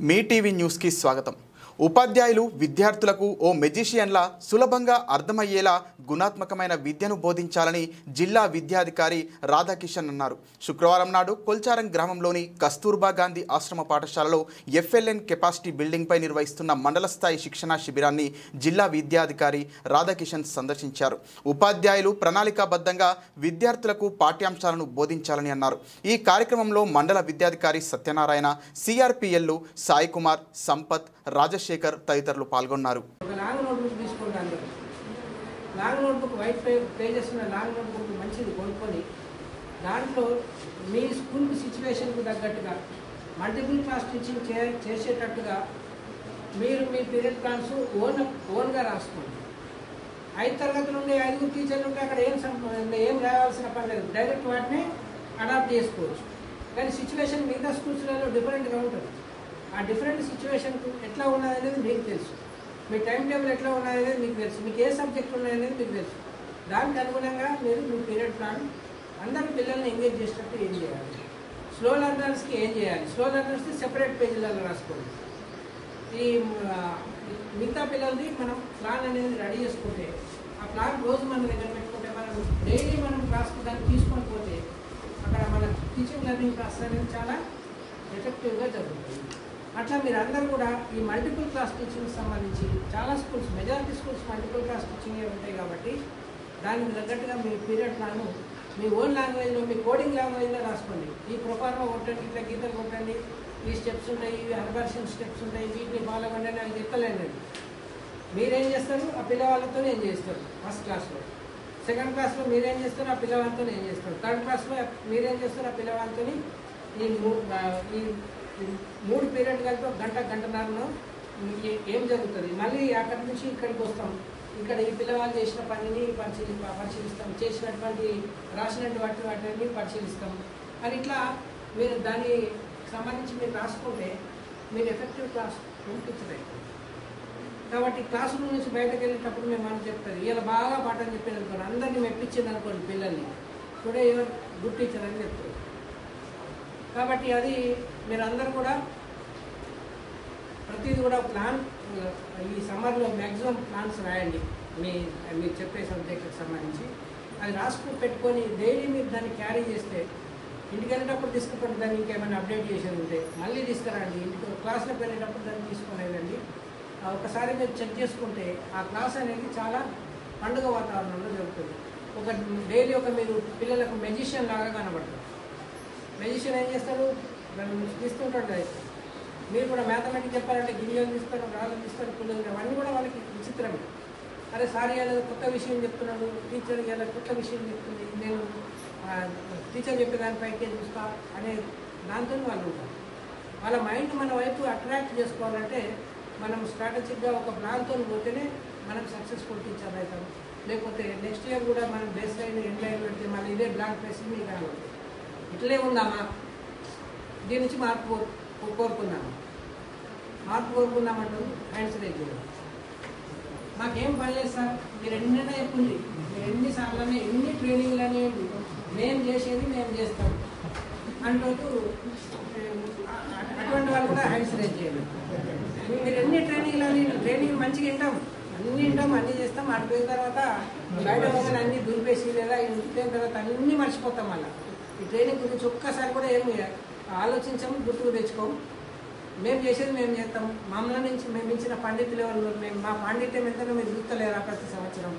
మీ TV news కి స్వాగతం. ఉపాధ్యాయులు విద్యార్థులకు ఓ మెజిషియన్లా సులభంగా అర్థమయ్యేలా గుణాత్మకమైన విద్యను బోధించాలని జిల్లా విద్యాధికారి రాధాకిషన్ అన్నారు. శుక్రవారం నాడు కొల్చారం గ్రామంలోని కస్తూర్బా గాంధీ ఆశ్రమ పాఠశాలలో ఎఫ్ఎల్ఎన్ కెపాసిటీ బిల్డింగ్ పై నిర్వహిస్తున్న మండల స్థాయి శిక్షణా శిబిరాన్ని జిల్లా విద్యాధికారి రాధాకిషన్ సందర్శించారు. ఉపాధ్యాయులు ప్రణాళికాబద్ధంగా విద్యార్థులకు పాఠ్యాంశాలను బోధించాలని అన్నారు. ఈ కార్యక్రమంలో మండల విద్యాధికారి సత్యనారాయణ, సిఆర్పిఎల్లు సాయి కుమార్, సంపత్, రాజశేఖర్ తదితరులు పాల్గొన్నారు. లాంగ్ నోట్బుక్ తీసుకుంటాను. లాంగ్ నోట్బుక్ వైట్ పేజెస్ ఉన్న లాంగ్ నోట్బుక్ మంచిది కొనుక్కొని దాంట్లో మీ స్కూల్ సిచ్యువేషన్కు తగ్గట్టుగా మల్టిపుల్ క్లాస్ టీచింగ్ చేసేటట్టుగా మీరు మీ పీరియడ్ ప్లాన్స్ ఓన్గా రాసుకోండి. 5 తరగతి నుండి 5 టీచర్లు ఉంటే అక్కడ ఏం రావాల్సిన పని లేదు, డైరెక్ట్ వాటిని అడాప్ట్ చేసుకోవచ్చు. కానీ సిచ్యువేషన్ మిగతా స్కూల్స్లలో డిఫరెంట్గా ఉంటుంది. ఆ డిఫరెంట్ సిచ్యువేషన్కు ఎట్లా ఉన్నదనేది మీకు తెలుసు, మీ టైం టేబుల్ ఎట్లా ఉన్నదనేది మీకు తెలుసు, మీకు ఏ సబ్జెక్ట్ ఉన్నాయనేది మీకు తెలుసు. దానికి అనుగుణంగా మీరు మీ పీరియడ్ ప్లాన్ అందరి పిల్లల్ని ఎంగేజ్ చేసేటట్టు ఏం చేయాలి, స్లో లెర్నర్స్కి ఏం చేయాలి, స్లో లెర్నర్స్కి సెపరేట్ పేజీలలో రాసుకోండి. ఈ మిగతా పిల్లలది మనం ప్లాన్ అనేది రెడీ చేసుకుంటే ఆ ప్లాన్ రోజు మన దగ్గర పెట్టుకుంటే మనం డైలీ మనం క్లాస్కి దాన్ని తీసుకొని పోతే అక్కడ మన టీచింగ్ లెర్నింగ్ ప్రాసెస్ అనేది చాలా ఎఫెక్టివ్గా జరుగుతుంది. అట్లా మీరు అందరూ కూడా ఈ మల్టిపుల్ క్లాస్ టీచింగ్కి సంబంధించి చాలా schools, majority schools multiple class టీచింగే ఉంటాయి కాబట్టి దానికి తగ్గట్టుగా మీ పీరియడ్ ప్లాన్ మీ ఓన్ లాంగ్వేజ్లో, మీ కోడింగ్ లాంగ్వేజ్లో రాసుకోండి. ఈ ప్రకారం కొట్టండి, ఇట్లా గీతలు కొట్టండి, ఈ స్టెప్స్ ఉంటాయి, ఇవి అన్వర్షన్ స్టెప్స్ ఉంటాయి, వీటిని ఫాలో అవ్వండి అని చెప్తలేండి. మీరేం చేస్తారు, ఆ పిల్లవాళ్ళతో ఏం చేస్తారు, ఫస్ట్ క్లాస్లో. సెకండ్ క్లాస్లో మీరేం చేస్తారు, ఆ పిల్లవాళ్ళతో ఏం చేస్తారు. థర్డ్ క్లాస్లో మీరేం చేస్తారు, ఆ పిల్లవాళ్ళతో ఈ 3 పీరియడ్ కలిపి గంటన్నరలో ఏం జరుగుతుంది. మళ్ళీ అక్కడి నుంచి ఇక్కడికి వస్తాం, ఇక్కడ ఈ పిల్లవాళ్ళు చేసిన పనిని పరిశీలిస్తాం, చేసినటువంటి రాసినటువంటి వాటిని పరిశీలిస్తాం అని ఇట్లా మీరు దానికి సంబంధించి మీరు రాసుకుంటే మీరు ఎఫెక్టివ్ క్లాస్ టీచర్ అవుతుంది. కాబట్టి క్లాస్ రూమ్ నుంచి బయటకు వెళ్ళేటప్పుడు మేము మనం చెప్తారు, ఇలా బాగా పాఠం చెప్పాను అనుకోండి, అందరినీ మెప్పించింది అనుకోండి పిల్లల్ని, టుడే యువర్ గుడ్ టీచర్ అని చెప్తారు. కాబట్టి అది మీరు అందరూ కూడా ప్రతిదీ కూడా ప్లాన్ ఈ సమ్మర్లో మ్యాక్సిమం ప్లాన్స్ రాయండి. మీరు చెప్పే సబ్జెక్ట్కి సంబంధించి అది రాసుకుని పెట్టుకొని డైలీ మీరు దాన్ని క్యారీ చేస్తే ఇంటికి వెళ్ళేటప్పుడు తీసుకుపోండి. దాన్ని ఇంకేమైనా అప్డేట్ చేసేది ఉంటే మళ్ళీ తీసుకురండి. ఇంటికి క్లాస్లోకి వెళ్ళేటప్పుడు దాన్ని తీసుకొని వెళ్ళండి. ఒకసారి మీరు చెక్ చేసుకుంటే ఆ క్లాస్ అనేది చాలా పండుగ వాతావరణంలో జరుగుతుంది. ఒక డైలీ మీరు పిల్లలకు మెజిషియన్ లాగా కనబడతారు. మెజిషియన్ ఏం చేస్తాడు, తీస్తుంటాడు కదా. మీరు కూడా మ్యాథమెటిక్స్ చెప్పాలంటే గింజలు తీస్తారు, రాళ్ళు తీస్తారు, పిల్లలు అవన్నీ కూడా వాళ్ళకి విచిత్రమే. అరే సార్ ఇలా కొత్త విషయం చెప్తున్నాడు, టీచర్ ఇలా కొత్త విషయం చెప్తుంది, నేను టీచర్ చెప్పే దానిపైకే చూస్తా అనే దాంతో వాళ్ళు ఉంటారు. వాళ్ళ మైండ్ మన వైపు అట్రాక్ట్ చేసుకోవాలంటే మనం స్ట్రాటజిక్గా ఒక ప్లాన్తో పోతేనే మనం సక్సెస్ఫుల్ టీచర్ అవుతాం. లేకపోతే నెక్స్ట్ ఇయర్ కూడా మనం బేస్ లైన్ ఎండ్ లైన్ పెడితే మళ్ళీ ఇదే బ్లాంక్ ఫేస్ మీకు కనబడుతుంది. ఇట్లే ఉందామా, దీని నుంచి మార్పు కోరుకున్నాము, మార్పు కోరుకున్నామంటారు. హ్యాండ్స్ రేజ్ చేయాలి. మాకేం పని లేదు సార్, మీరు ఎన్నైనా చెప్పుంది, మీరు ఎన్నిసార్లనే ఎన్ని ట్రైనింగ్లు అనేవి మేము చేసేది మేము చేస్తాం అంటూ అటువంటి వాళ్ళు కూడా హ్యాండ్స్ రేజ్ చేయాలి. మీరు ఎన్ని ట్రైనింగ్ మంచిగా వింటాం, అన్నీ చేస్తాం. అడిపోయిన తర్వాత బయట పోయిన అన్నీ దులిపేసి లేదా ఇంటిపోయిన తర్వాత అన్నీ మర్చిపోతాం. మళ్ళీ ఈ ట్రైనింగ్ గురించి ఒక్కసారి కూడా ఏమి ఆలోచించాము, గుర్తుకు తెచ్చుకోము. మేము చేసేది మేము చేస్తాం. మమ్మల్ని నుంచి మేము ఇచ్చిన పండితులు ఎవరు, మేము మా పాండిత్యం ఎంతనో మీరు చూస్తలేరా ప్రతి సంవత్సరం.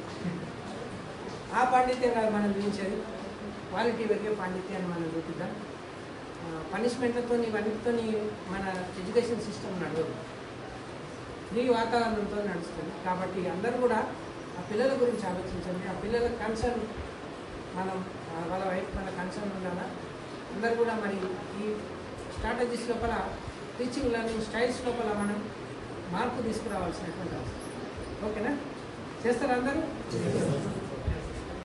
ఆ పాండిత్యం కాదు మనం చూపించేది, క్వాలిటీ పెరిగే పాండిత్యాన్ని మనం చూపిద్దాం. పనిష్మెంట్లతో ఇవన్నిటితో మన ఎడ్యుకేషన్ సిస్టమ్ నడవదు, ఫ్రీ వాతావరణంతో నడుస్తుంది. కాబట్టి అందరూ కూడా ఆ పిల్లల గురించి ఆలోచించండి. ఆ పిల్లల కన్సర్న్ వాళ్ళ వైపు మన కన్సర్న్ ఉండాలా. అందరూ కూడా మరి ఈ స్ట్రాటజీస్ లోపల, టీచింగ్ లెర్నింగ్ స్టైల్స్ లోపల మనం మార్పు తీసుకురావాల్సినటువంటి అవసరం. ఓకేనా, చేస్తారా అందరూ?